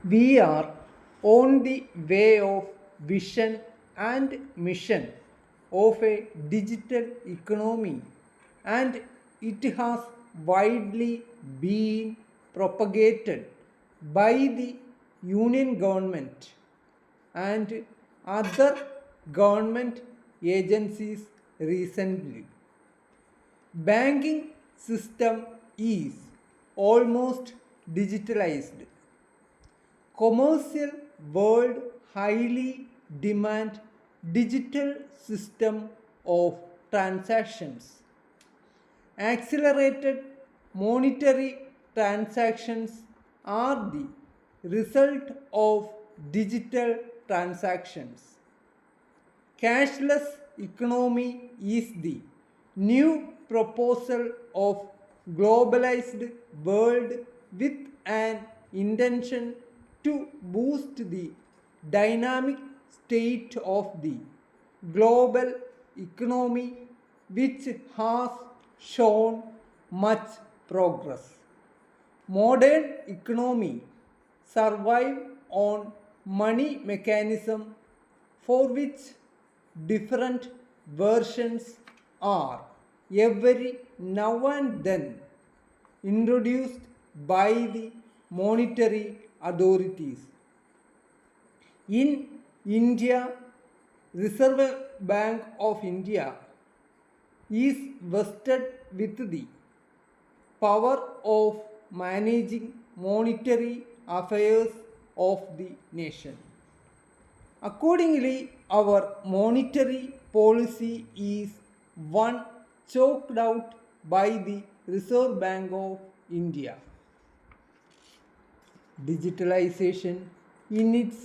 We are on the way of vision and mission of a digital economy, and it has widely been propagated by the union government and other government agencies recently. Banking system is almost digitalized. Commercial world highly demand digital system of transactions. Accelerated monetary transactions are the result of digital transactions. Cashless economy is the new proposal of globalized world with an intention to boost the dynamic state of the global economy which has shown much progress. Modern economy survive on money mechanism for which different versions are every now and then introduced by the monetary authorities. In India, Reserve Bank of India is vested with the power of managing monetary affairs of the nation. Accordingly, our monetary policy is one chalked out by the Reserve Bank of India. Digitalization in its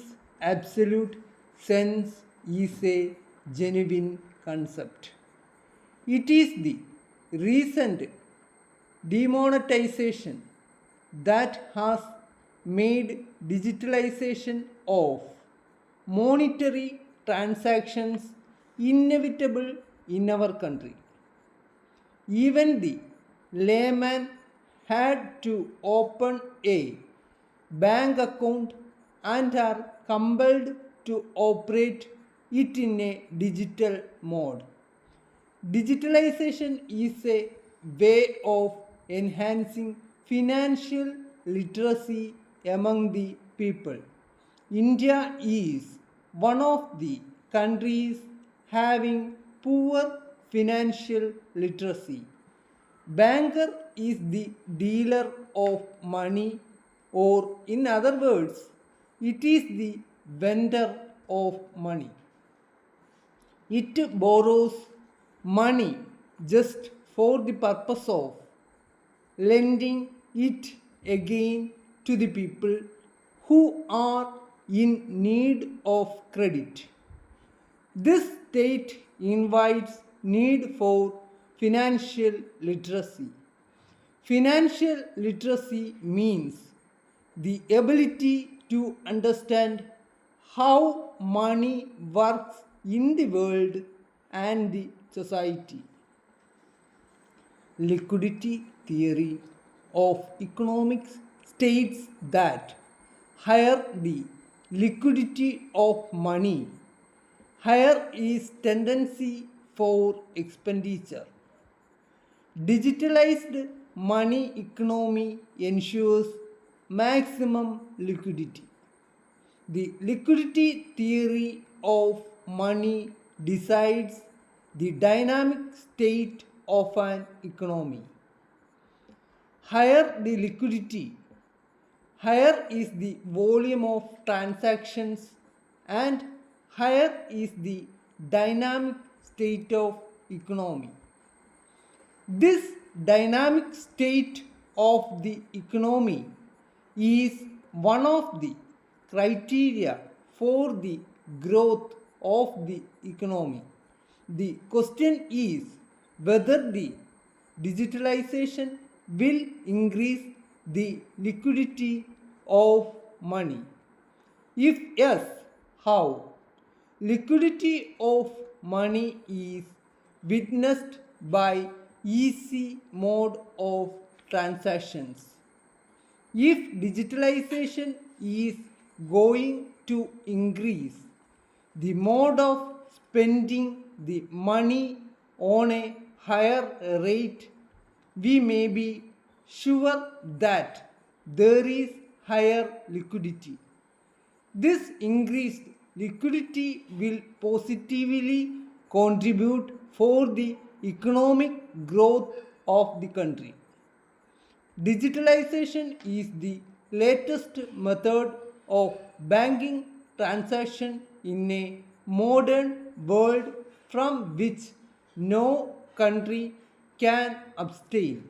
absolute sense is a genuine concept. It is the recent demonetization that has made digitalization of monetary transactions inevitable in our country. Even the layman had to open a bank account and are compelled to operate it in a digital mode. Digitalization is a way of enhancing financial literacy among the people. India is one of the countries having poor financial literacy. Banker is the dealer of money, or in other words, it is the vendor of money. It borrows money just for the purpose of lending it again to the people who are in need of credit. This state invites need for financial literacy. Financial literacy means the ability to understand how money works in the world and the society. Liquidity theory of economics states that higher the liquidity of money, higher is tendency for expenditure. Digitalized money economy ensures maximum liquidity. The liquidity theory of money decides the dynamic state of an economy. Higher the liquidity, higher is the volume of transactions and higher is the dynamic state of economy. This dynamic state of the economy is one of the criteria for the growth of the economy. The question is whether the digitalization will increase the liquidity of money. If yes, how? Liquidity of money is witnessed by easy mode of transactions. If digitalization is going to increase. The mode of spending the money on a higher rate, we may be sure that there is higher liquidity. This increased liquidity will positively contribute for the economic growth of the country. Digitalization is the latest method of banking transaction in a modern world from which no country can abstain.